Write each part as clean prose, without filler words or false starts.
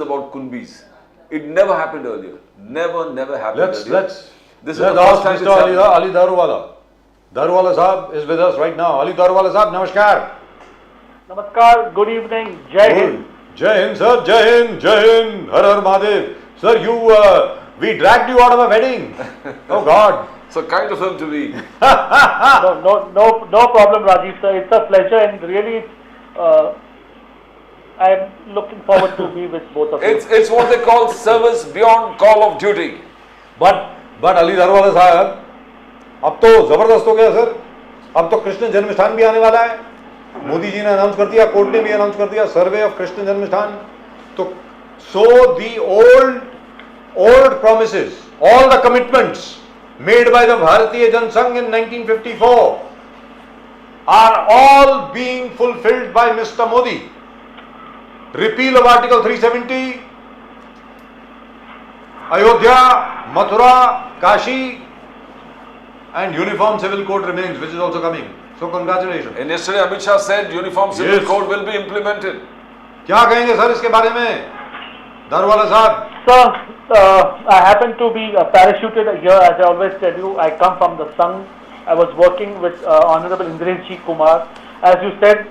about Kunbis. It never happened earlier. Never happened earlier. Let's This is the ask first time Mr. it's happening. Ali Daruwala. Daruwala Sahab is with us right now. Ali Daruwala Sahab, namaskar. Namaskar, good evening, Jai Hind. Jai Hind, sir. Jai Hind, Jai Hind. Har Har Mahadev. Sir, we dragged you out of a wedding. Oh God. So kind of him to be. No problem, Rajiv sir. It's a pleasure, and really, I'm looking forward to be with both of you. It's what they call service beyond call of duty. But Ali Daruwala Sahab, अब तो जबरदस्त हो गया sir. अब तो कृष्ण जन्मस्थान भी आने वाला है. मोदी जी ने अनाउंस कर दिया, कोर्ट ने भी अनाउंस कर दिया, सर्वे ऑफ कृष्ण जन्मस्थान. तो so the old promises, all the commitments made by the Bharatiya Jan Sangh in 1954 are all being fulfilled by Mr. Modi. Repeal of Article 370, Ayodhya, Mathura, Kashi, and Uniform Civil Code remains, which is also coming. So congratulations. And yesterday Amit Shah said Uniform Civil Code will be implemented. क्या कहेंगे sir इसके बारे में, दारुवाला साहब? Sir, I happen to be parachuted here, as I always tell you. I come from the Sangh. I was working with Honorable Indresh Kumar. As you said,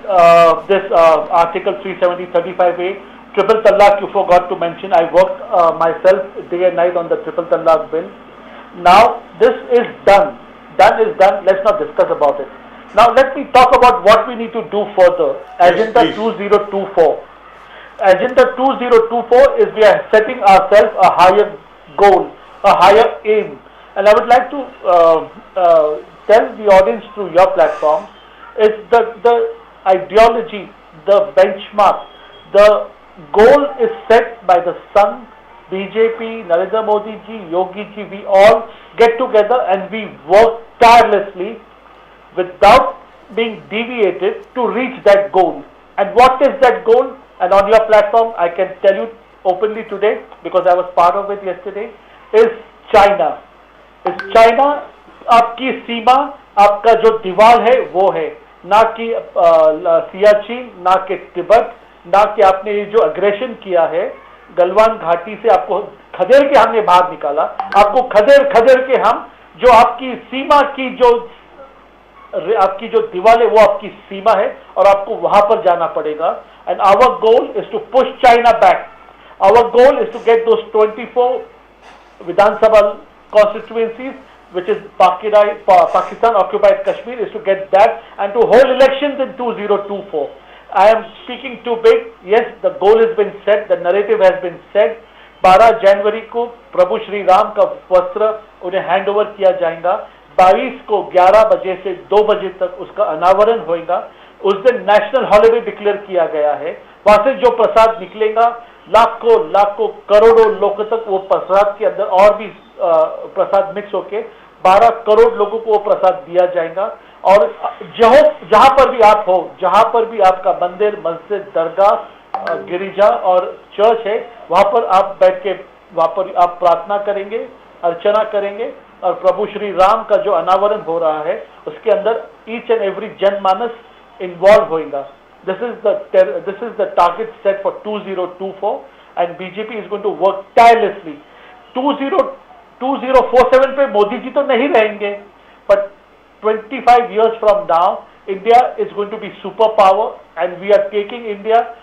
this Article 370-35A, Triple Talaq, you forgot to mention. I worked myself day and night on the Triple Talaq bill. Now, this is done. Done is done. Let's not discuss about it. Now, let me talk about what we need to do further. Agenda 2024. Agenda 2024 is we are setting ourselves a higher goal, a higher aim. And I would like to tell the audience through your platform is the ideology, the benchmark, the goal is set by the Sangh, BJP, Narendra Modi ji, Yogi ji. We all get together and we work tirelessly without being deviated to reach that goal. And what is that goal? And on your platform, I can tell you openly today, because I was part of it yesterday, is China. Is China, आपकी सीमा, आपका जो दीवार है वो है, ना कि सियाचिन, ना कि तिब्बत, ना कि आपने ये जो अग्रेशन किया है गलवान घाटी से, आपको खदेड़ के हमने बाहर निकाला, आपको खदेड़ के हम जो आपकी सीमा की जो दीवार है वो आपकी सीमा है और आपको वहां पर जाना पड़ेगा. And our goal is to push China back. Our goal is to get those 24 Vidhan Sabha constituencies, which is Pakistan occupied Kashmir, is to get that and to hold elections in 2024. I am speaking too big. Yes, the goal has been set, the narrative has been set. 12 जनवरी को प्रभु श्री राम का वस्त्र उन्हें hand over किया जाएगा. 22 को 11 बजे से 2 बजे तक उसका अनावरण होगा. उस दिन नेशनल हॉलिडे डिक्लेयर किया गया है. वहां से जो प्रसाद निकलेगा, लाखों करोड़ों लोगों तक वो प्रसाद के अंदर और भी प्रसाद मिक्स होके 12 करोड़ लोगों को वो प्रसाद दिया जाएगा. और जहां पर भी आप हो, जहां पर भी आपका मंदिर, मस्जिद, दरगाह, गिरिजा और चर्च है, वहां पर आप बैठ के वहां पर आप प्रार्थना करेंगे, अर्चना करेंगे और प्रभु श्री राम का जो अनावरण हो रहा है उसके अंदर ईच एंड एवरी जनमानस इन्वॉल्व होगा. This is the target set for 2024 and BJP is going to work tirelessly. 2047 पे मोदी जी तो नहीं रहेंगे, but 25 years from now, India is going to be superpower and we are taking India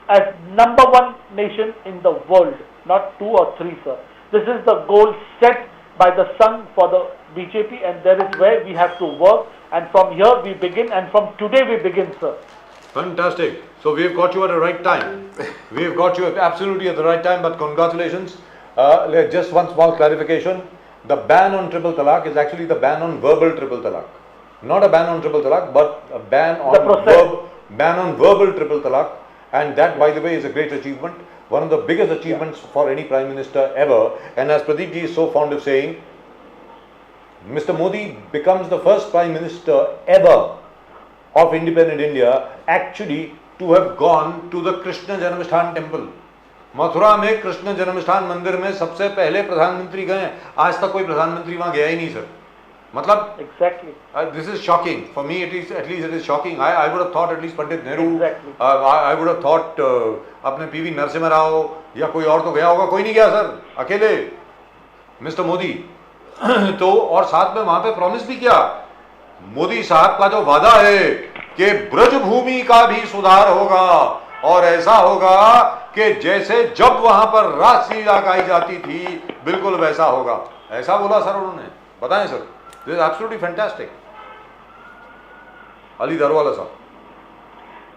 as #1 nation in the world, not 2 or 3, sir. This is the goal set by the Sangh for the BJP and that is where we have to work, and from here we begin and from today we begin, sir. Fantastic. So we have got you at the right time. We have got you absolutely at the right time, but congratulations. Just one small clarification. The ban on triple talaq is actually the ban on verbal triple talaq. Not a ban on triple talaq, but a ban on verbal triple talaq. And that, by the way, is a great achievement. One of the biggest achievements for any Prime Minister ever. And as Pradeep ji is so fond of saying, Mr. Modi becomes the first Prime Minister ever of independent India actually to have gone to the Krishna Janmasthan temple. Mathura में कृष्ण जन्मस्थान मंदिर में सबसे पहले प्रधानमंत्री गए. आज तक कोई प्रधानमंत्री वहां गया ही नहीं सर. मतलब exactly. This is shocking for me. At least it is shocking. I would have thought at least Pandit Nehru. Exactly. I would have thought अपने PV नरसिम्हा राव, या कोई और तो गया होगा? कोई नहीं गया सर, अकेले मिस्टर मोदी। तो और साथ में वहां पे प्रॉमिस भी किया, मोदी साहब का जो वादा है कि ब्रज भूमि का भी सुधार होगा और ऐसा होगा कि जैसे जब वहां पर रासलीला गाई जाती थी बिल्कुल वैसा होगा, ऐसा बोला सर उन्होंने। बताएं sir, this is absolutely fantastic. Ali Daruwala साहब।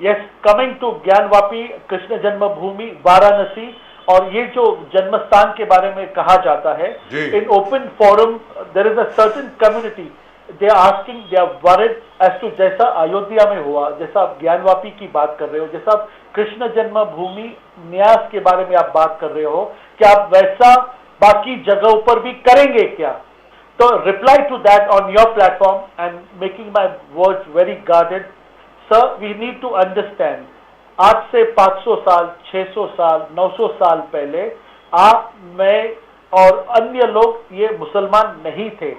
Yes, coming to Gyanvapi Krishna Janmabhoomi Varanasi, और ये जो जन्मस्थान के बारे में कहा जाता है, in open forum there is a certain community, they are asking, they are worried as to, जैसा अयोध्या में हुआ, जैसा आप ज्ञानवापी की बात कर रहे हो, जैसा आप कृष्ण जन्मभूमि न्यास के बारे में आप बात कर रहे हो, क्या आप वैसा बाकी जगहों पर भी करेंगे क्या? तो reply to that on your platform and making my words very guarded, sir we need to understand, आज से 500 साल, 600 साल, 900 साल पहले आप, मैं और अन्य लोग ये मुसलमान नहीं थे,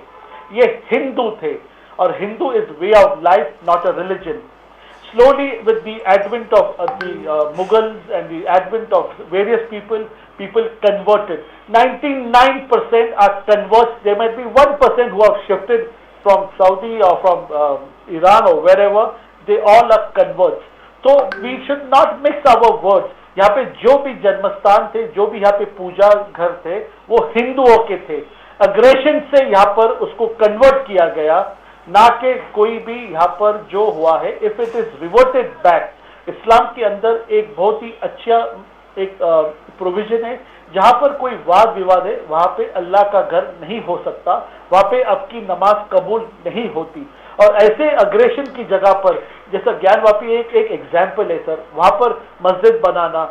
ये हिंदू थे, और Hindu is way of life, not a religion. Slowly, with the advent of the Mughals and the advent of various people converted. 99% are converts. There might be 1% who have shifted from Saudi or from Iran or wherever. They all are converts. So we should not mix our words. यहाँ पे जो भी जन्मस्थान थे, जो भी यहाँ पे पूजा घर थे, वो हिंदुओं के थे. अग्रेशन से यहाँ पर उसको कन्वर्ट किया गया, ना कि कोई भी यहाँ पर जो हुआ है. If it is reverted back, इस्लाम के अंदर एक बहुत ही अच्छा एक प्रोविजन है, जहाँ पर कोई वाद विवाद है वहाँ पे अल्लाह का घर नहीं हो सकता, वहाँ पे आपकी नमाज कबूल नहीं होती. और ऐसे अग्रेशन की जगह पर, जैसा ज्ञानवापी एक एग्जाम्पल है सर, वहाँ पर मस्जिद बनाना,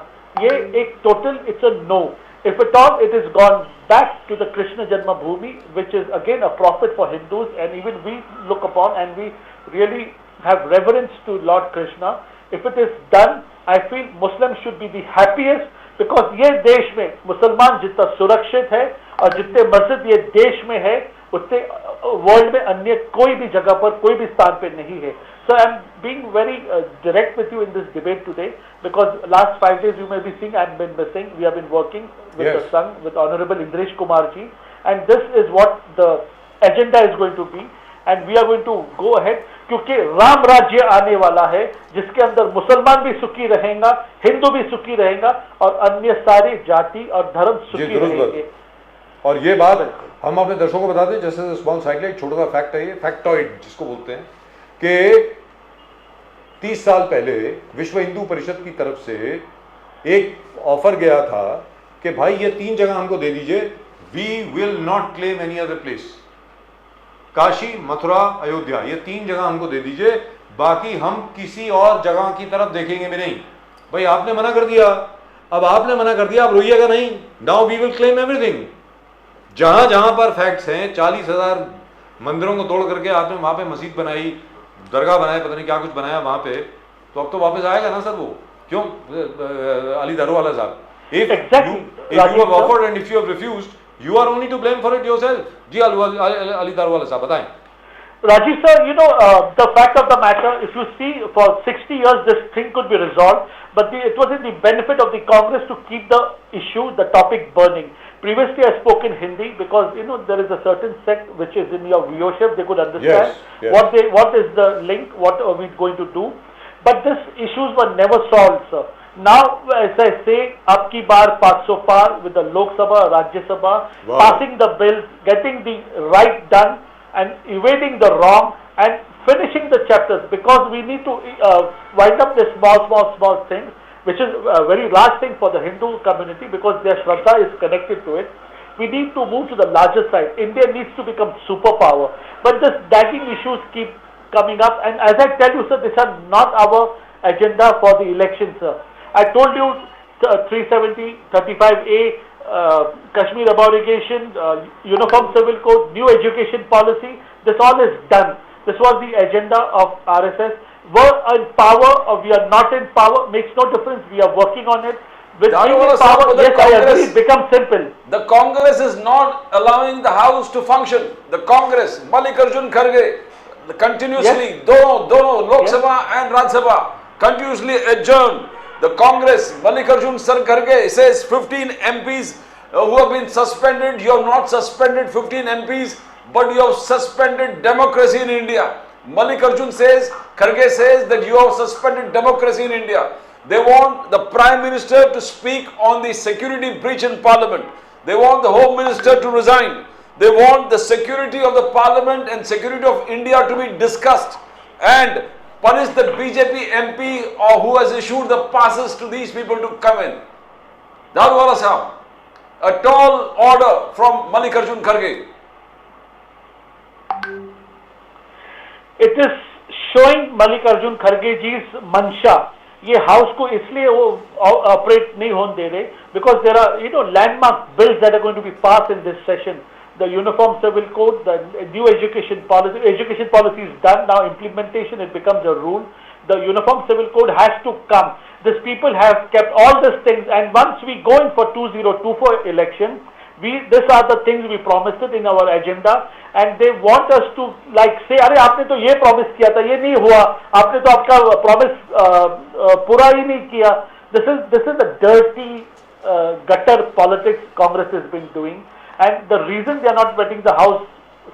ये एक total it's a no. If at all it is gone back to the Krishna Janmabhoomi, which is again a prophet for Hindus, and even we look upon and we really have reverence to Lord Krishna. If it is done, I feel Muslims should be the happiest, because ये देश में मुसलमान जितना सुरक्षित है और जितने मस्जिद ये देश में है, उतने वर्ल्ड में अन्य कोई भी जगह पर, कोई भी स्थान पे नहीं है. So I am being very direct with you in this debate today, because last 5 days you may be seeing I have been missing. We have been working with the Sangh, with Honorable Indresh Kumar ji, and this is what the agenda is going to be, and we are going to go ahead, क्योंकि राम राज्य आने वाला है जिसके अंदर मुसलमान भी सुखी रहेगा, हिंदू भी सुखी रहेगा, और अन्य सारी जाति और धर्म सुखी रहेंगे. और ये बात हम अपने दर्शकों को बता दें, जैसे स्मॉल साइकिल, एक छोटा सा फैक्ट है, ये फैक्टॉइड जिसको बोलते हैं, कि 30 साल पहले विश्व हिंदू परिषद की तरफ से एक ऑफर गया था कि भाई ये 3 जगह हमको दे दीजिए, we will not claim any other place. Kashi, Mathura, Ayodhya, ये 3 जगह हमको दे दीजिए, बाकी हम किसी और जगह की तरफ देखेंगे भी नहीं. भाई आपने मना कर दिया, अब आपने मना कर दिया, अब रोइएगा नहीं. Now we will claim everything. जहां जहां पर फैक्ट्स हैं, 40,000 मंदिरों को तोड़ करके आपने वहां पे मस्जिद बनाई, दरगाह बनाए, पता नहीं क्या कुछ बनाया वहां पे, तो अब तो वापस आएगा ना सर वो. क्यों अली दारूवाला साहब? If you have offered and if you have refused, you are only to blame for it yourself. जी अली दारूवाला साहब बताएं. Rajiv sir, you know, the fact of the matter, if you see, for 60 years this thing could be resolved, but it was in the benefit of the Congress to keep the issue, the topic burning. Previously I spoke in Hindi because, you know, there is a certain sect which is in your viewership, they could understand what is the link, what are we going to do, but these issues were never solved, sir. Now, as I say, ab ki baar 500 par with the Lok Sabha, Rajya Sabha, passing the bills, getting the right done, and evading the wrong, and finishing the chapters, because we need to wind up the small things, which is a very large thing for the Hindu community, because their Shraddha is connected to it. We need to move to the larger side. India needs to become superpower, but this nagging issues keep coming up, and as I tell you sir, these are not our agenda for the election, sir. I told you 370, 35A, Kashmir abrogation, Uniform Civil Code, new education policy, this all is done. This was the agenda of RSS. We're in power or we are not in power, makes no difference. We are working on it. With power, yes, I agree, it becomes simple. The Congress is not allowing the House to function. The Congress, Mallikarjun Kharge, continuously, dono, Lok Sabha and Rajya Sabha, continuously adjourned. The Congress, Mallikarjun Kharge says 15 MPs who have been suspended. You have not suspended 15 MPs, but you have suspended democracy in India. Mallikarjun says, Kharge says that you have suspended democracy in India. They want the Prime Minister to speak on the security breach in Parliament. They want the Home Minister to resign. They want the security of the Parliament and security of India to be discussed and punish the BJP MP or who has issued the passes to these people to come in. Darwala Sahab, a tall order from Mallikarjun Kharge. It is showing Mallikarjun Kharge ji's mansha. ये house को इसलिए वो operate नहीं होने दे रहे because there are landmark bills that are going to be passed in this session. The Uniform Civil Code, the new education policy is done now. Implementation, it becomes a rule. The Uniform Civil Code has to come. These people have kept all these things, and once we go in for 2024 election, these are the things we promised it in our agenda, and they want us to like say, अरे आपने तो ये promise किया था, ये नहीं हुआ, आपने तो आपका promise पूरा ही नहीं किया. This is the dirty gutter politics Congress has been doing, and the reason they are not letting the House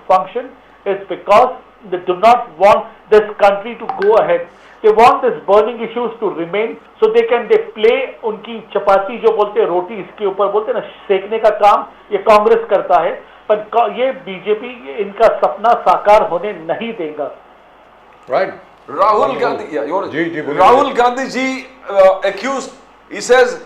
function is because they do not want this country to go ahead. They want these burning issues to remain so they play उनकी चपाती जो बोलते हैं रोटी इसके ऊपर बोलते हैं ना सेकने का काम ये कांग्रेस करता है पर ये बीजेपी इनका सपना साकार होने नहीं देगा. Right. Rahul Gandhi, Rahul Gandhi ji accused, he says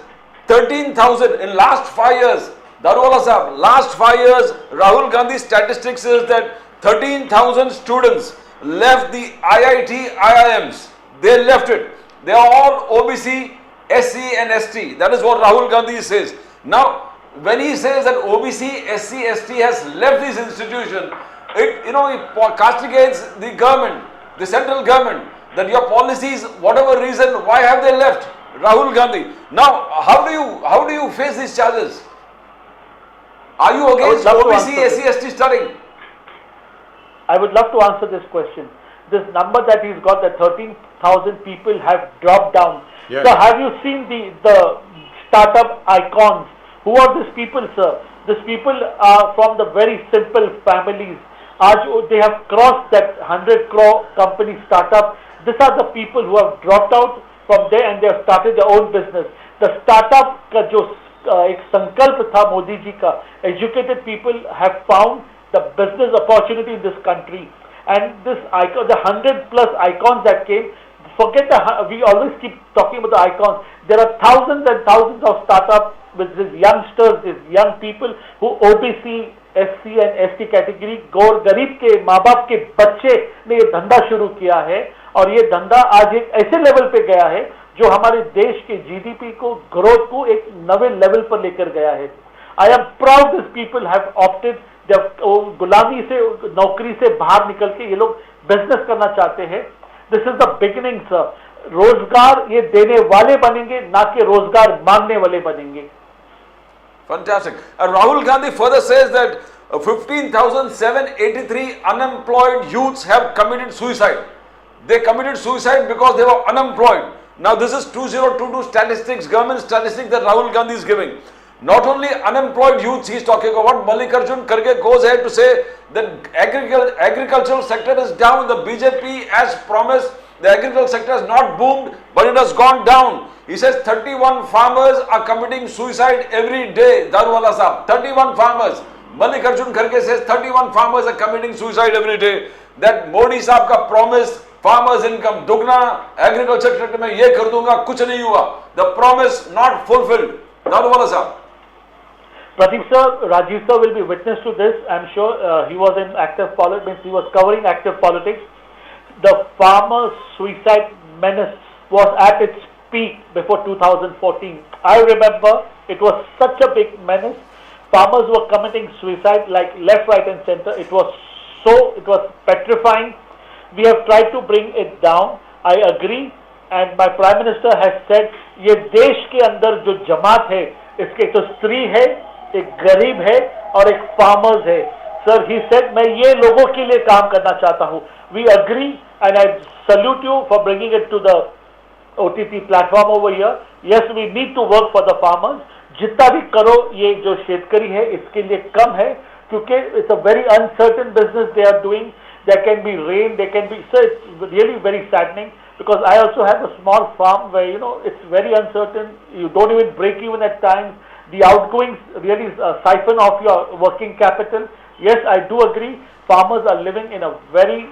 13,000 in last 5 years. Darwala Sahab, last 5 years Rahul Gandhi's statistics is that 13,000 students left the IIT, IIMs. They left it. They are all OBC, SC and ST. That is what Rahul Gandhi says. Now, when he says that OBC, SC, ST has left this institution, it castigates the government, the central government, that your policies, whatever reason, why have they left? Rahul Gandhi. Now, how do you face these charges? Are you against OBC, SC, ST studying? I would love to answer this question. This number that he's got, the 13,000 people have dropped down. Yes. So have you seen the startup icons? Who are these people, sir? These people are from the very simple families. They have crossed that 100 crore company startup. These are the people who have dropped out from there and they have started their own business. The startup का जो एक संकल्प था मोदी जी का, educated people have found the business opportunity in this country. And this icon, the 100 plus icons that came, forget we always keep talking about the icons. There are thousands and thousands of startups with these youngsters, these young people who OBC, SC and ST category, गरीब के माँ बाप के बच्चे ने ये धंधा शुरू किया है और ये धंधा आज एक ऐसे लेवल पे गया है जो हमारे देश के GDP को, ग्रोथ को एक नवे लेवल पर लेकर गया है. I am proud these people have opted. जब गुलामी से नौकरी से बाहर निकल के ये लोग बिजनेस करना चाहते हैं. This is the beginning sir. रोजगार ये देने वाले बनेंगे ना कि रोजगार मांगने वाले बनेंगे. Fantastic. Rahul Gandhi further says that 15,783 unemployed youths have committed suicide. They committed suicide because they were unemployed. Now this is 2022 statistics, government statistics that Rahul Gandhi is giving. Not only unemployed youths he is talking about. Mallikarjun Kharge goes ahead to say that agricultural sector is down. The BJP as promised, the agricultural sector has not boomed, but it has gone down. He says 31 farmers are committing suicide every day. Darwala Sahab, 31 farmers. Mallikarjun Kharge says 31 farmers are committing suicide every day. That Modi Sahab ka promise, farmers income dugna, agriculture sector mein ye kar dunga, kuch nahi hua. The promise not fulfilled. Darwala Sahab. Pradeep sir, Rajiv sir will be witness to this. I'm sure he was in active politics, he was covering active politics. The farmer suicide menace was at its peak before 2014. I remember it was such a big menace. Farmers were committing suicide like left, right and center. It was petrifying. We have tried to bring it down. I agree. And my Prime Minister has said, ये देश के अंदर जो जमात है, इसके तो स्त्री है, एक गरीब है और एक फार्मर्स है. Sir, he said, मैं ये लोगों के लिए काम करना चाहता हूँ. We agree and I salute you for bringing it to the OTT platform over here. Yes, we need to work for the farmers. जितना भी करो ये जो शेतकरी है इसके लिए कम है क्योंकि it's a very uncertain business they are doing. There can be rain, there can be, so it's really very saddening because I also have a small farm where it's very uncertain. You don't even break even at times. The outgoings really siphon off your working capital. Yes, I do agree. Farmers are living in a very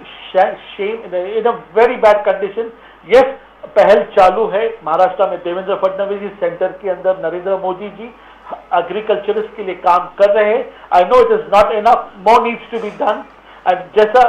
shame, in a very bad condition. Yes, पहल चालू है महाराष्ट्र में देवेंद्र फडणवीस जी centre के अंदर Narendra Modi ji agriculturist के लिए काम कर रहे हैं. I know it is not enough, more needs to be done. And जैसा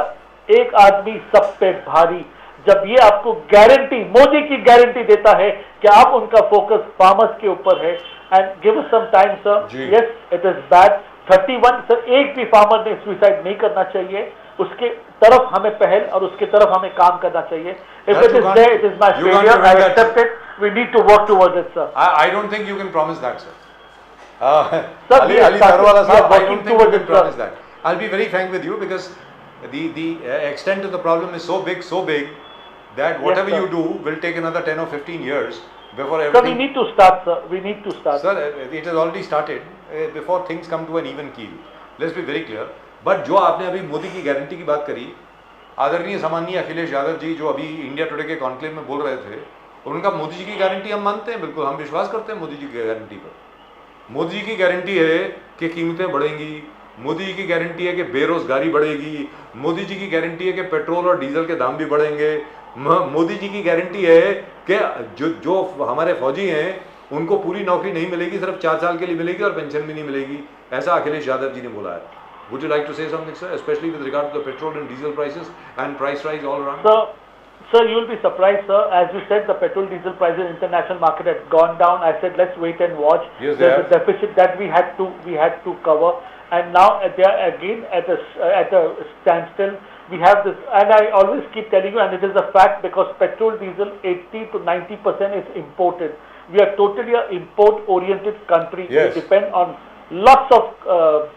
एक आदमी सब पे भारी, जब ये आपको गारंटी, मोदी की गारंटी देता है कि आप उनका फोकस फार्मर्स के ऊपर है, and give us some time sir. Yes, it is bad. 31 sir, एक भी फार्मर ने सुसाइड नहीं करना चाहिए. उसके तरफ हमें पहल और उसके तरफ हमें काम करना चाहिए. If it is there, it is my failure. I accept it. We need to work towards it, sir. I don't think you can promise that, sir. Ali Tarwala sir, I don't think you can promise that. I'll be very frank with you because the extent of the problem is so big that whatever you do will take another 10 or 15 years before everything. So we need to start, sir. We need to start. Sir, it has already started before things come to an even keel. Let's be very clear. But जो आपने अभी मोदी की guarantee की बात करी, आदरणीय सामान्य अखिलेश यादव जी जो अभी इंडिया टुडे के कॉन्क्लेव में बोल रहे थे, उनका मोदी जी की गारंटी हम मानते हैं, बिल्कुल हम विश्वास करते हैं मोदी जी की गारंटी पर. मोदी जी की गारंटी है कि कीमतें बढ़ेंगी, मोदी जी की गारंटी है कि बेरोजगारी बढ़ेगी, मोदी जी की गारंटी है कि पेट्रोल और डीजल के दाम भी बढ़ेंगे, मोदी जी की गारंटी है कि जो हमारे फौजी हैं उनको पूरी नौकरी नहीं मिलेगी, सिर्फ 4 साल के लिए मिलेगी और पेंशन भी नहीं मिलेगी. ऐसा अखिलेश यादव जी ने बोला है. Would you like to say something, sir, especially with regard to the petrol and diesel prices and price rise all around? Sir, you will be surprised, sir. As you said, the petrol diesel prices in international market had gone down. I said, let's wait and watch. Yes, there's a deficit that we had to cover, and now they are again at a standstill. We have this, and I always keep telling you, and it is a fact because petrol, diesel, 80 to 90% is imported. We are totally an import-oriented country. Yes. We depend on lots of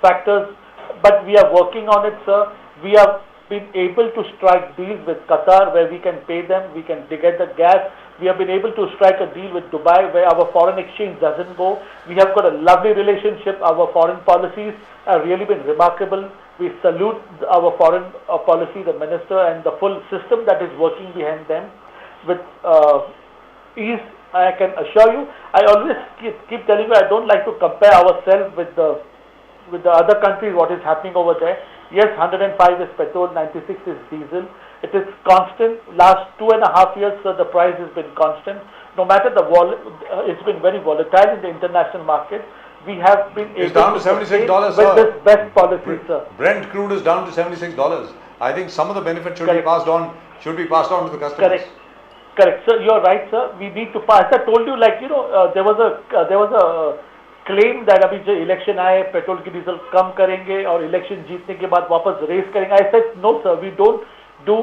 factors. But we are working on it, sir. We have been able to strike deals with Qatar where we can pay them, we can get the gas. We have been able to strike a deal with Dubai where our foreign exchange doesn't go. We have got a lovely relationship. Our foreign policies have really been remarkable. We salute our foreign policy, the minister and the full system that is working behind them with ease. I can assure you, I always keep telling you, I don't like to compare ourselves with the other countries, what is happening over there. Yes, 105 is petrol, 96 is diesel. It is constant. Last 2.5 years, sir, the price has been constant. No matter it's been very volatile in the international market. We have been it's down to $76, with this best policy, sir. Brent crude is down to $76. I think some of the benefits should be passed on to the customers. Correct, sir. You are right, sir. We need to pass. I told you, like there was a claim that अभी जो election आए petrol की diesel कम करेंगे और election जीतने के बाद वापस रेस करेंगे. I said no, sir. We don't do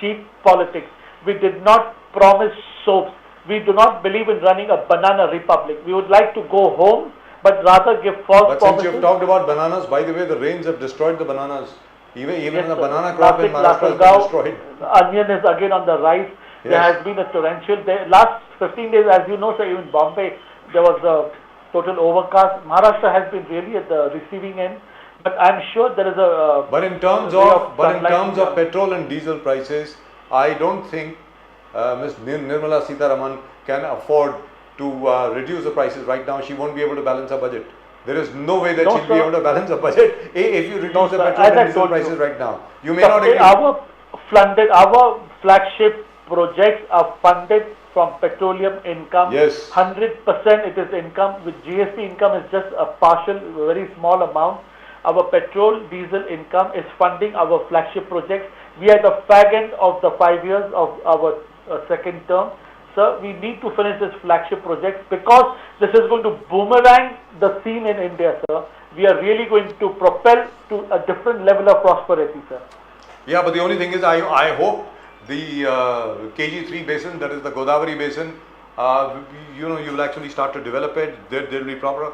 cheap politics. We did not promise soaps. We do not believe in running a banana republic. We would like to go home, but rather give false promises. But since you've talked about bananas, by the way, the rains have destroyed the bananas. Even the banana crop in Maharashtra has been destroyed. Onion is again on the rise. Yes. There has been a torrential. Last 15 days, as you know, sir, even Bombay, there was a total overcast. Maharashtra has been really at the receiving end, but I'm sure there is a. But in terms of petrol and diesel prices, I don't think Ms. Nirmala Sitharaman can afford to reduce the prices right now. She won't be able to balance her budget. There is no way that she'll be able to balance her budget if you reduce the petrol and diesel prices right now. You may not agree. Our flagship projects are funded from petroleum income. Yes. 100% it is income. With GST income is just a partial, very small amount. Our petrol, diesel income is funding our flagship projects. We are at the fag end of the 5 years of our second term. Sir, we need to finish this flagship project because this is going to boomerang the scene in India, sir. We are really going to propel to a different level of prosperity, sir. Yeah, but the only thing is, I hope the KG3 basin, that is the Godavari basin, you will actually start to develop it. There will be proper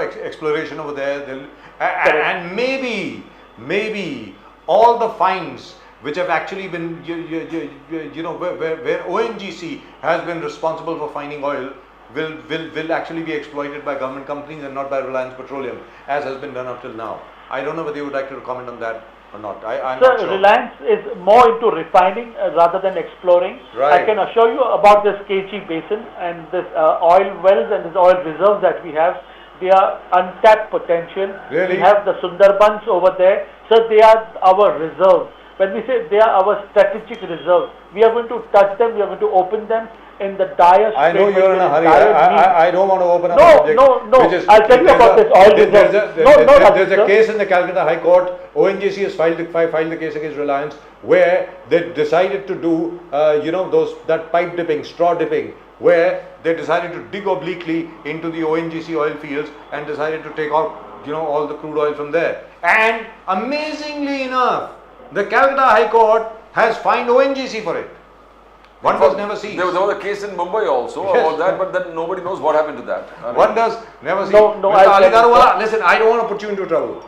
exploration over there. And maybe all the fines which have actually been, where ONGC has been responsible for finding oil, will actually be exploited by government companies and not by Reliance Petroleum, as has been done up till now. I don't know whether you would like to comment on that or not. I'm not sure. Reliance is more into refining rather than exploring. Right. I can assure you about this KG basin and this oil wells and this oil reserves that we have. They are untapped potential. Really? We have the Sundarbans over there. So they are our reserves. When we say they are our strategic reserves, we are going to touch them, we are going to open them in the dire I know state you're in a hurry. I don't want to open up No, a subject. no. which is- I'll tell you about this oil reserve. There's a case in the Calcutta High Court. ONGC has filed the case against Reliance, where they decided to do, that pipe dipping, straw dipping, where they decided to dig obliquely into the ONGC oil fields and decided to take out, all the crude oil from there. And amazingly enough, the Calcutta High Court has fined ONGC for it. One does never see. There was a case in Mumbai also about that, but then nobody knows what happened to that. One does never see. No, Mr. Ali Daruwala, listen, I don't want to put you into trouble.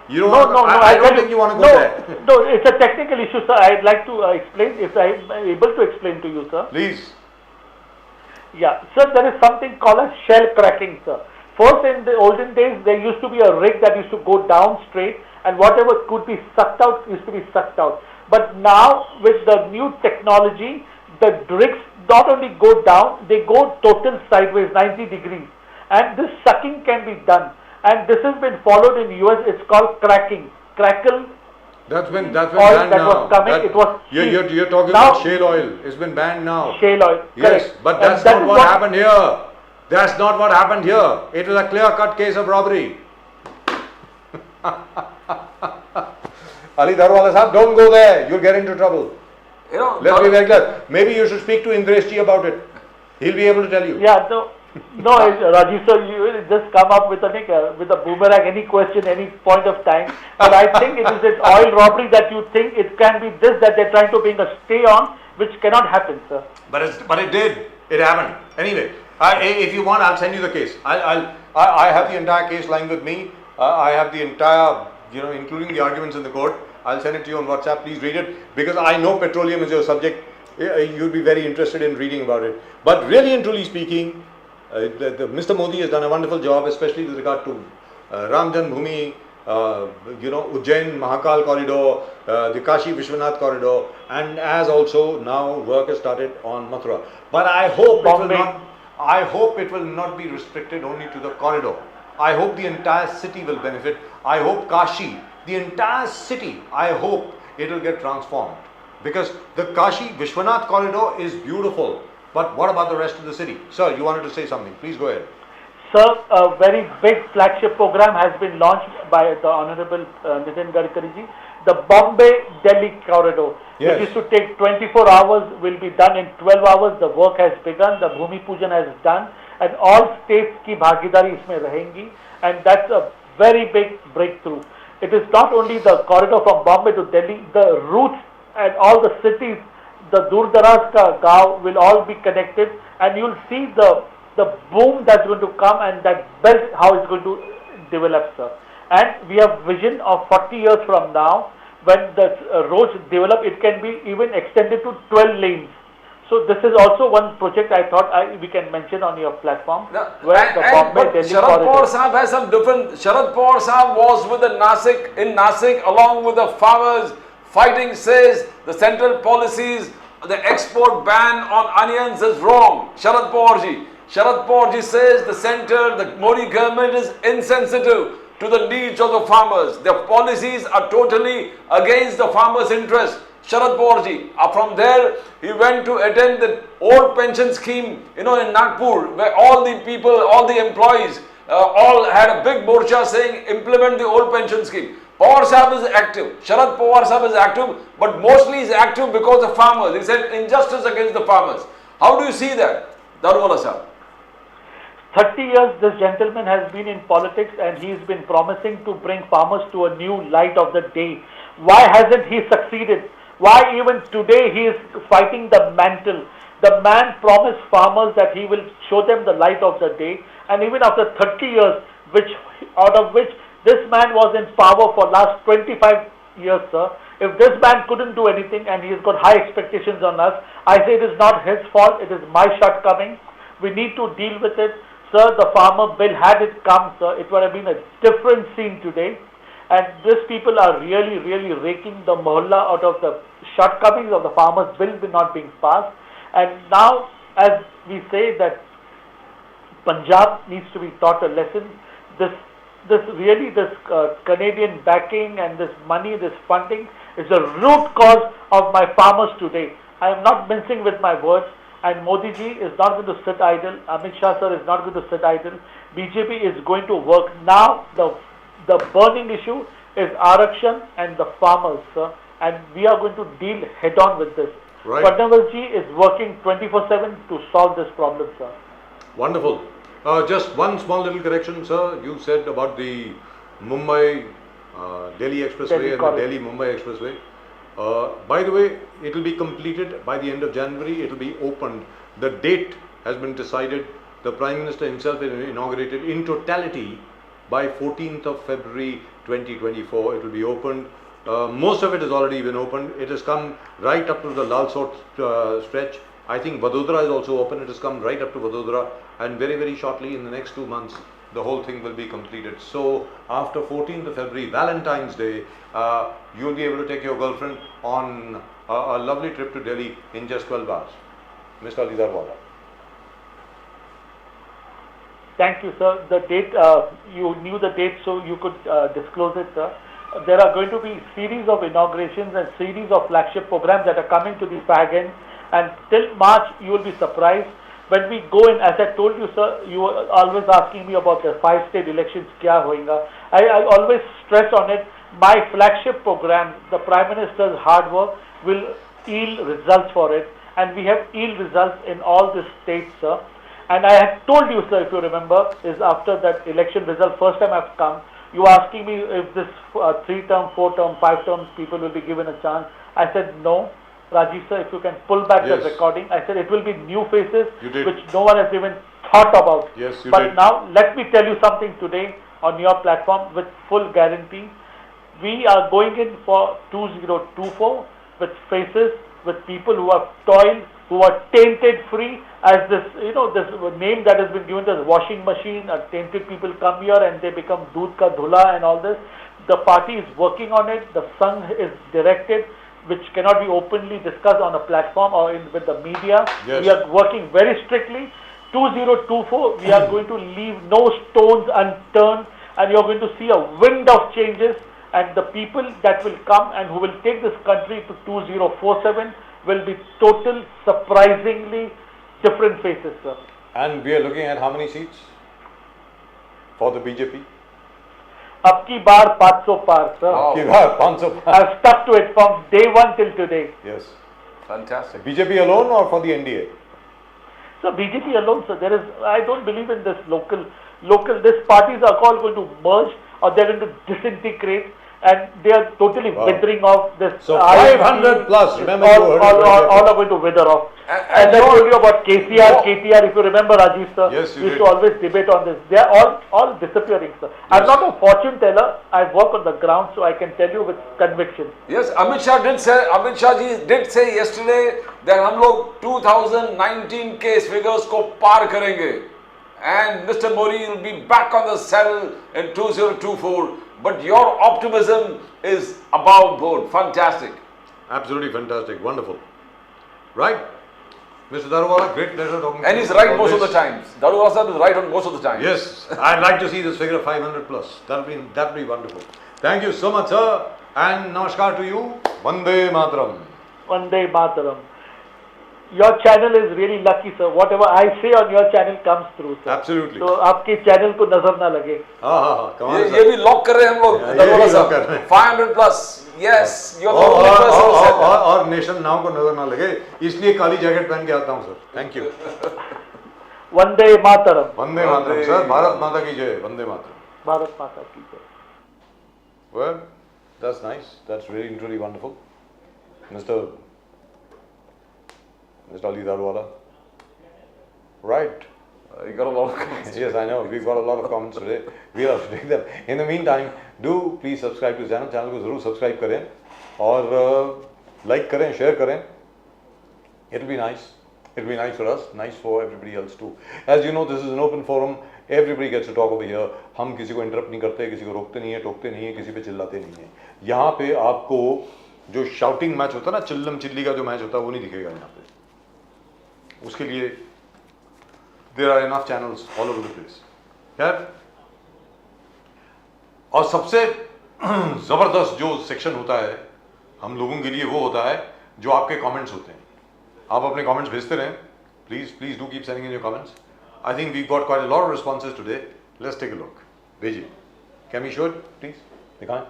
You don't I don't think you want to go there. No, it's a technical issue, sir. I'd like to explain, if I'm able to explain to you, sir. Please. Yeah, sir, there is something called as shell cracking, sir. First, in the olden days, there used to be a rig that used to go down straight, and whatever could be sucked out used to be sucked out. But now, with the new technology, the rigs not only go down, they go total sideways, 90 degrees. And this sucking can be done. And this has been followed in US, it's called cracking. Crackle. That's been oil banned that now. was coming, it was You're talking now, about shale oil. It's been banned now. Shale oil. Yes, correct. but that's that not what happened here. That's not what happened here. It was a clear-cut case of robbery. Ali Darwala Sahab, don't go there. You'll get into trouble. Let's be very clear. Maybe you should speak to Indresh ji about it. He'll be able to tell you. Yeah, no, Rajiv sir, you just come up with a boomerang, any question, any point of time. But I think it is this oil robbery that you think it can be this that they're trying to bring a stay on, which cannot happen, sir. But it did. It happened. Anyway, if you want, I'll send you the case. I have the entire case lying with me. I have the entire, including the arguments in the court. I'll send it to you on WhatsApp. Please read it, because I know petroleum is your subject. You'd be very interested in reading about it. But really and truly speaking, Mr. Modi has done a wonderful job, especially with regard to Ram Janmabhoomi, Ujjain Mahakal corridor, the Kashi Vishwanath corridor, and as also now work has started on Mathura. But I hope it will not be restricted only to the corridor. I hope the entire city will benefit. I hope Kashi, the entire city, I hope it will get transformed. Because the Kashi Vishwanath corridor is beautiful. But what about the rest of the city? Sir, you wanted to say something. Please go ahead. Sir, a very big flagship program has been launched by the Honorable Nitin Gadkari ji. The Bombay-Delhi corridor, Yes. which used to take 24 hours, will be done in 12 hours. The work has begun. The Bhumi Pujan has done. And all states ki bhagidari isme rahengi. And that's a very big breakthrough. It is not only the corridor from Bombay to Delhi, the routes and all the cities, the Dur-Daraz ka gaon will all be connected, and you'll see the boom that's going to come and that belt how it's going to develop, sir. And we have vision of 40 years from now, when the roads develop, it can be even extended to 12 lanes. So this is also one project I thought we can mention on your platform. Where the Bombay-Delhi Sharad Pawar Sahab has some different. Sharad Pawar Sahab was with the Nasik along with the farmers fighting, says the central policies, the export ban on onions is wrong. Sharad Pawar ji says the center, the Modi government is insensitive to the needs of the farmers. Their policies are totally against the farmers' interest. Sharad Pawar ji, from there he went to attend the old pension scheme, in Nagpur, where all the people, all the employees, all had a big morcha saying implement the old pension scheme. Pawar Sahab is active. Sharad Pawar Sahab is active, but mostly is active because of farmers. He said injustice against the farmers. How do you see that, Daruwala Sahab? 30 years this gentleman has been in politics, and he's been promising to bring farmers to a new light of the day. Why hasn't he succeeded? Why even today he is fighting the mantle? The man promised farmers that he will show them the light of the day, and even after 30 years, out of which this man was in power for last 25 years, sir, If this man couldn't do anything and he's got high expectations on us, I say it is not his fault, it is my shortcoming. We need to deal with it. Sir, the farmer bill, had it come, sir, it would have been a different scene today. And these people are really, really raking the mohalla out of the shortcomings of the farmer's bill not being passed. And now, as we say that Punjab needs to be taught a lesson, this Canadian backing and this money, this funding is the root cause of my farmers today. I am not mincing with my words, and Modi ji is not going to sit idle. Amit Shah sir is not going to sit idle. BJP is going to work. Now the burning issue is Arakshan and the farmers, sir, and we are going to deal head on with this. Right. Fadnavis ji is working 24/7 to solve this problem, sir. Wonderful. Just one small little correction, sir. You said about the Mumbai-Delhi Expressway and the Delhi-Mumbai Expressway. By the way, it will be completed by the end of January. It will be opened. The date has been decided. The Prime Minister himself inaugurated in totality by 14th of February 2024. It will be opened. Most of it has already been opened. It has come right up to the Lalsort stretch. I think Vadodara is also open. It has come right up to Vadodara, and very, very shortly in the next 2 months, the whole thing will be completed. So after 14th of February, Valentine's Day, you will be able to take your girlfriend on a lovely trip to Delhi in just 12 hours. Mr. Ali Darwala. Thank you, sir. The date, you knew the date, so you could disclose it, sir. There are going to be series of inaugurations and series of flagship programs that are coming to the fag end. And till March, you will be surprised. When we go in, as I told you, sir, you were always asking me about the 5 state elections, kya hoinga. I always stress on it. My flagship program, the Prime Minister's hard work, will yield results for it. And we have yield results in all the states, sir. And I had told you, sir, if you remember, is after that election result, first time I've come, you asking me if this 3-term, 4-term, 5-term people will be given a chance. I said no. Rajiv sir, if you can pull back the recording, I said it will be new faces which no one has even thought about. Yes, you but did. Now let me tell you something today on your platform with full guarantee. We are going in for 2024 with faces, with people who have toiled, who are tainted free, as this, this name that has been given to as washing machine, tainted people come here and they become doodh ka dhula and all this. The party is working on it, the Sangh is directed, which cannot be openly discussed on a platform or with the media. Yes. We are working very strictly. 2024, we are going to leave no stones unturned, and you are going to see a wind of changes, and the people that will come and who will take this country to 2047 will be total, surprisingly different faces, sir. And we are looking at how many seats for the BJP? Ab ki baar 500 par, sir. Ab ki baar 500 par. I've stuck to it from day one till today. Yes. Fantastic. BJP alone or for the NDA? So BJP alone, sir. I don't believe in this local. These parties are all going to merge or they're going to disintegrate, and they are totally withering off this. So 500 plus. Remember, all are going to wither off. And I told you about KTR. If you remember, Rajiv sir, yes, we used to always debate on this. They are all disappearing, sir. Yes. I'm not a fortune teller. I work on the ground, so I can tell you with conviction. Yes, Amit Shah ji did say yesterday that हम लोग 2019 के figures को पार करेंगे, and Mr. Modi will be back on the saddle in 2024. But your optimism is above board. Fantastic. Absolutely fantastic. Wonderful. Right? Mr. Darwala, great pleasure talking to you. And he's right most of the times. Darwala sahab is right on most of the time. Yes, I'd like to see this figure of 500 plus. That'll be wonderful. Thank you so much, sir. And namaskar to you. Vande Mataram. Vande Mataram. Your channel is really lucky, sir. Whatever I say on your channel comes through, sir. Absolutely. So आपके channel को नजर ना लगे. Come on, ये भी lock कर रहे हैं हम लोग. Darwala sahab. 500 plus. Yes, you're the only person who said that. और नेशन नाम को नजर ना लगे, इसलिए काली जैकेट पहन के आता हूँ sir. Thank you. Vande Mataram. Vande Mataram sir. Bharat माता की जय. वंदे मातरम. भारत माता की जय. Well, that's nice. That's really wonderful, Mr. Ali Darwala. Right. You got a lot of comments. Yes, I know. We've got a lot of comments today. We'll have to take them. In the meantime, do please subscribe to the channel. Channel को जरूर subscribe करें. और like करें, share करें. It'll be nice. It'll be nice for us, nice for everybody else too. As you know, this is an open forum. Everybody gets to talk over here. हम किसी को interrupt नहीं करते, किसी को रोकते नहीं है, टोकते नहीं है, किसी पे चिल्लाते नहीं है. यहाँ पे आपको जो शाउटिंग मैच होता है ना, चिल्लम चिल्ली का जो मैच होता है, वो नहीं दिखेगा यहाँ पे. उसके लिए there are enough channels all over the place. यार, और सबसे जबरदस्त जो सेक्शन होता है हम लोगों के लिए वो होता है जो आपके कमेंट्स होते हैं. आप अपने कमेंट्स भेजते रहें. Please do keep sending in your comments. I think we got quite a lot of responses today. Let's take a look. भेजिए. Can we show it please? दिखाएं.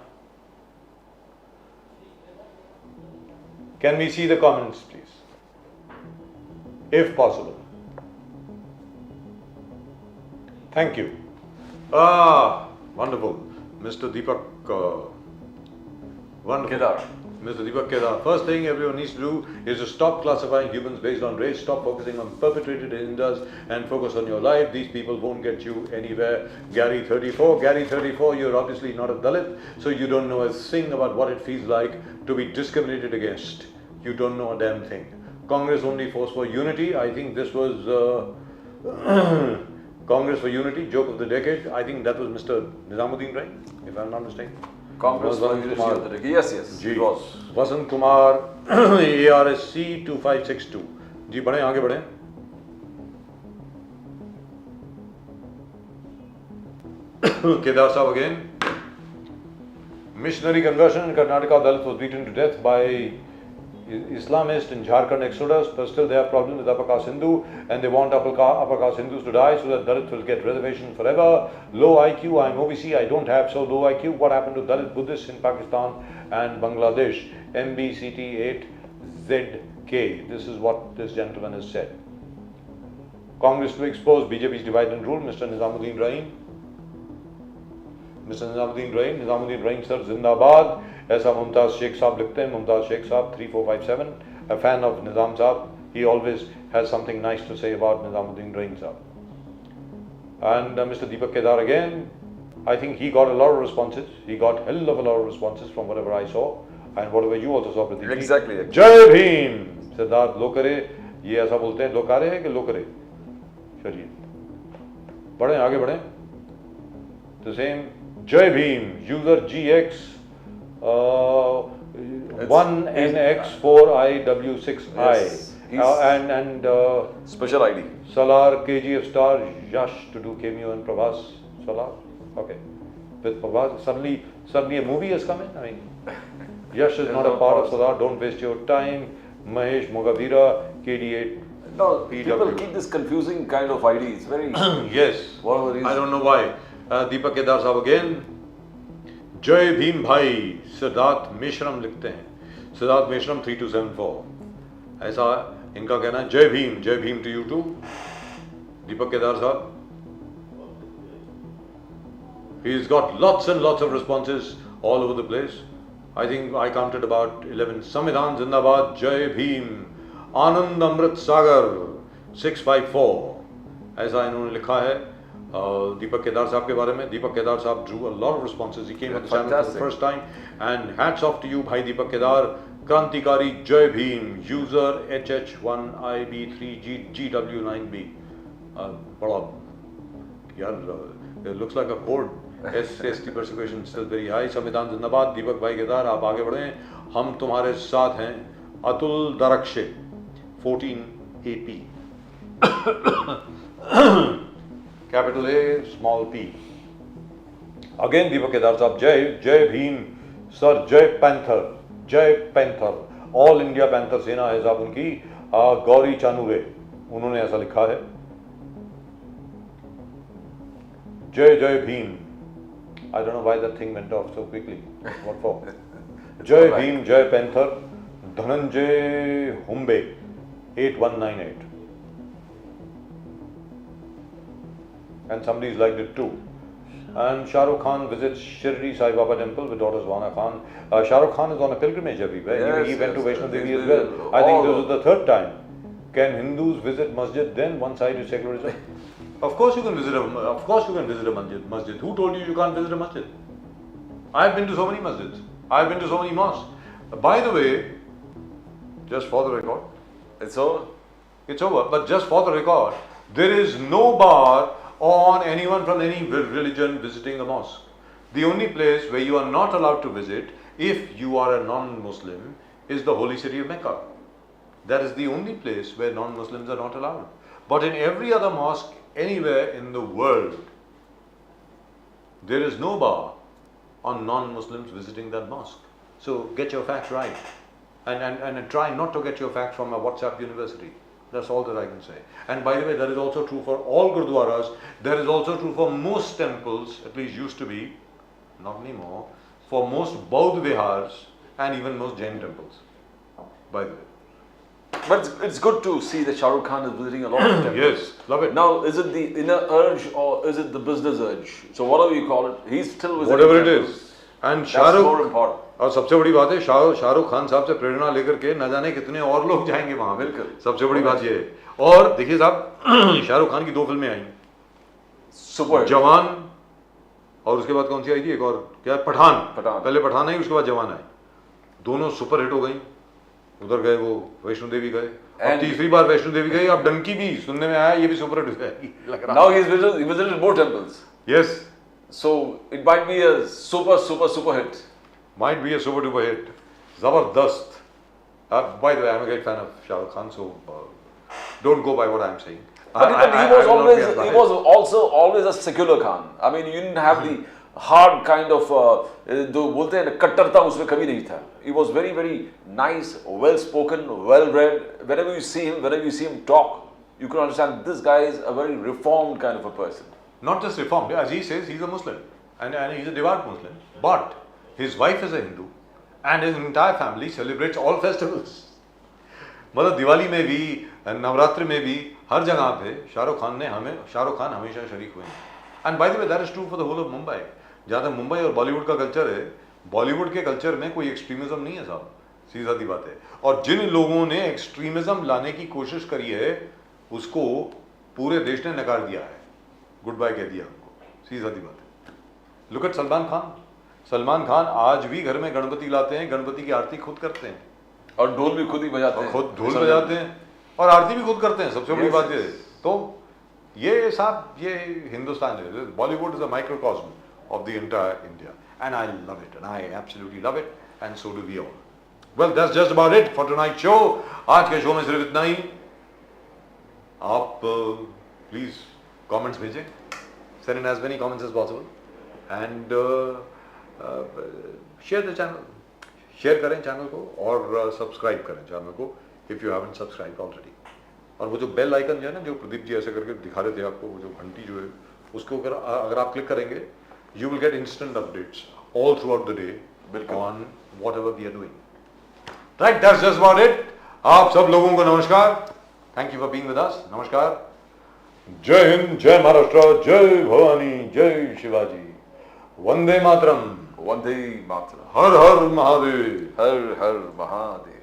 Can we see the comments please if possible? Thank you. Wonderful. Mr. Deepak Kedar. Mr. Deepak Kedar. First thing everyone needs to do is to stop classifying humans based on race, stop focusing on perpetrated agendas and focus on your life. These people won't get you anywhere. Gary 34, you're obviously not a Dalit, so you don't know a thing about what it feels like to be discriminated against. You don't know a damn thing. Congress only force for unity. I think this was Congress for Unity, joke of the decade. I think that was Mr. Nizamuddin, right? If I'm not mistaken. Congress for Unity of the decade. Yes, it was. Vasant Kumar, ARSC 2562. जी बढ़े, आगे बढ़े. Kedar Saab again. Missionary conversion in Karnataka, Dalit was beaten to death by Islamists in Jharkhand exodus, but still they have problems with upper caste Hindu and they want upper caste Hindus to die so that Dalits will get reservations forever. Low IQ, I'm OBC, I don't have so low IQ. What happened to Dalit Buddhists in Pakistan and Bangladesh? MBCT8ZK. This is what this gentleman has said. Congress to expose BJP's divide and rule, Mr. Nizamuddin Rahim. Mr. Nizamuddin Rahim sir, Zindabad. ऐसा मुमताज शेख साहब लिखते हैं. मुमताज शेख साहब 3457, a fan of Nizam साहब. He always has something nice to say about Nizamuddin Rahim साहब. And Mr. Deepak Kedar again, I think he got a lot of responses. He got hell of a lot of responses from whatever I saw and whatever you also saw. Pradeep. Exactly. जय भीम. सिद्धार्थ लोकरे, ये ऐसा बोलते हैं लोकारे है कि लोकरे? चलिए बढ़े, आगे बढ़े. The same. जय Bhim. User GX 1NX4IW6I. Yes, and special ID. Salar KGF star Yash to do cameo in Prabhas. Salar, okay. With Prabhas, suddenly a movie has come in. I mean, Yash is not a part of Salar. Don't waste your time. Mahesh Mogavira KD8. No, people keep this confusing kind of ID. It's very yes. Whatever it is. I don't know why. Deepak Kedar Saab again. जय भीम भाई. सिद्धार्थ मेश्रम लिखते हैं. सिद्धार्थ मेश्रम 3274. ऐसा इनका कहना है. जय Bhim to you to. दीपक केदार साहब. He's got lots and lots of responses all over the place. I think I counted about 11. संविधान जिंदाबाद. जय भीम. आनंद अमृत सागर 654. ऐसा इन्होंने लिखा है Deepak Kedar साहब के बारे में. Deepak Kedar साहब drew a lot of responses. He came on the channel for the first time, and hats off to you, भाई Deepak Kedar. क्रांतिकारी जय भीम. User HH1IB3GW9B. बड़ा यार, it looks like a code. ST persecution still very high. संविधान जिंदाबाद. दीपक भाई केदार, आप आगे बढ़ें. हम तुम्हारे साथ हैं. Atul दरक्षे 14AP. Capital A, small p. Again Deepak Kedar Sahab. Jai Bhim sir. Jai Panther. All India Panther सेना है साहब उनकी. गौरी चानूरे, उन्होंने ऐसा लिखा है. जय Bhim. I don't know why that thing went off so quickly. What for? Jai Bhim, Jai Panther. Dhananjay Humbe 8198. And somebody's liked it too. And Shah Rukh Khan visits Shirdi Sai Baba temple with daughter Zvana Khan. Shah Rukh Khan is on a pilgrimage everywhere. Yes, he went to Vaishno Devi as well. well. I think this is the third time. Can Hindus visit masjid then? One side is secularism. Of course you can visit a masjid. Who told you you can't visit a masjid? I've been to so many masjids. I've been to so many mosques. By the way, just for the record, It's over. it's over. But just for the record, there is no bar on anyone from any religion visiting a mosque. The only place where you are not allowed to visit, if you are a non-Muslim, is the holy city of Mecca. That is the only place where non-Muslims are not allowed. But in every other mosque, anywhere in the world, there is no bar on non-Muslims visiting that mosque. So get your facts right. And try not to get your facts from a WhatsApp university. That's all that I can say. And by the way, that is also true for all gurdwaras. That is also true for most temples, at least used to be, not anymore, for most Baudh vihars and even most Jain temples, by the way. But it's good to see that Shah Rukh Khan is visiting a lot of temples. Yes, love it. Now, is it the inner urge or is it the business urge? So whatever you call it, he's still visiting Whatever it temples. is. And That's Shah more Rukh, important. और सबसे बड़ी बात है शाहरुख खान साहब से प्रेरणा लेकर के न जाने कितने और लोग जाएंगे वहां। बिल्कुल। सबसे बड़ी बात ये है। और देखिए साहब, शाहरुख खान की 2 फिल्में आई, Super. जवान और उसके बाद कौन सी आई थी, एक और क्या, पठान। पहले पठान आई, उसके बाद जवान आई, दोनों सुपर हिट हो गई। उधर गए वो वैष्णो देवी गए, अब तीसरी बार वैष्णो देवी गए, अब डंकी भी सुनने में आया, ये भी सुपर हिट लग रहा। Now he visited more temples. Yes. So it might be a super hit. Might be a super duper hit. Zabardast. By the way, I'm a great fan of Shah Rukh Khan, so don't go by what I'm saying. But he was also always a secular Khan. I mean, you didn't have the hard kind of जो बोलते हैं कट्टरता उसमें कभी नहीं था. He was very nice, well spoken, well read. Whenever you see him talk, you can understand this guy is a very reformed kind of a person. Not just reformed, as he says, he's a Muslim and he's a devout Muslim. But his wife is a Hindu and his entire family celebrates all festivals. मतलब दिवाली में भी, नवरात्रि में भी, हर जगह पे शाहरुख खान हमेशा शरीक हुए हैं. And by the way, that is true for the whole of Mumbai. जहाँ तक मुंबई और बॉलीवुड का कल्चर है, बॉलीवुड के कल्चर में कोई एक्सट्रीमिज्म नहीं है साहब, सीधी सी बात है. और जिन लोगों ने एक्सट्रीमिज्म लाने की कोशिश करी है, उसको पूरे देश ने नकार दिया है, गुड बाय कह दिया उनको, सीधी सी बात है. लुक एट सलमान खान आज भी घर में गणपति लाते हैं, गणपति की आरती खुद करते हैं और ढोल भी खुद ही बजाते हैं, खुद ढोल बजाते हैं और आरती भी खुद करते हैं. सबसे बड़ी बात ये है. तो ये साहब, ये हिंदुस्तान है. Bollywood is a microcosm of the entire India, and I love it, and I absolutely love it, and so do we all. Well, that's just about it for tonight's show. आज के शो में सिर्फ इतना ही. आप please comments भेजें, send in as many comments as possible, and share the channel, share करें channel को और सब्सक्राइब करें चैनल को if you haven't subscribed already. और वो जो बेल आइकन जो है ना, जो प्रदीप जी ऐसे करके दिखा रहे थे आपको, वो जो घंटी जो है, उसको अगर आप क्लिक करेंगे, you will get instant updates all throughout the day on whatever we are doing. Right, that's just about it. आप सब लोगों को नमस्कार. Thank you for being with us. नमस्कार. जय हिंद, जय महाराष्ट्र, जय भवानी, जय शिवाजी. वंदे मातरम. वंदे मातरम. हर हर महादेव. हर हर महादेव.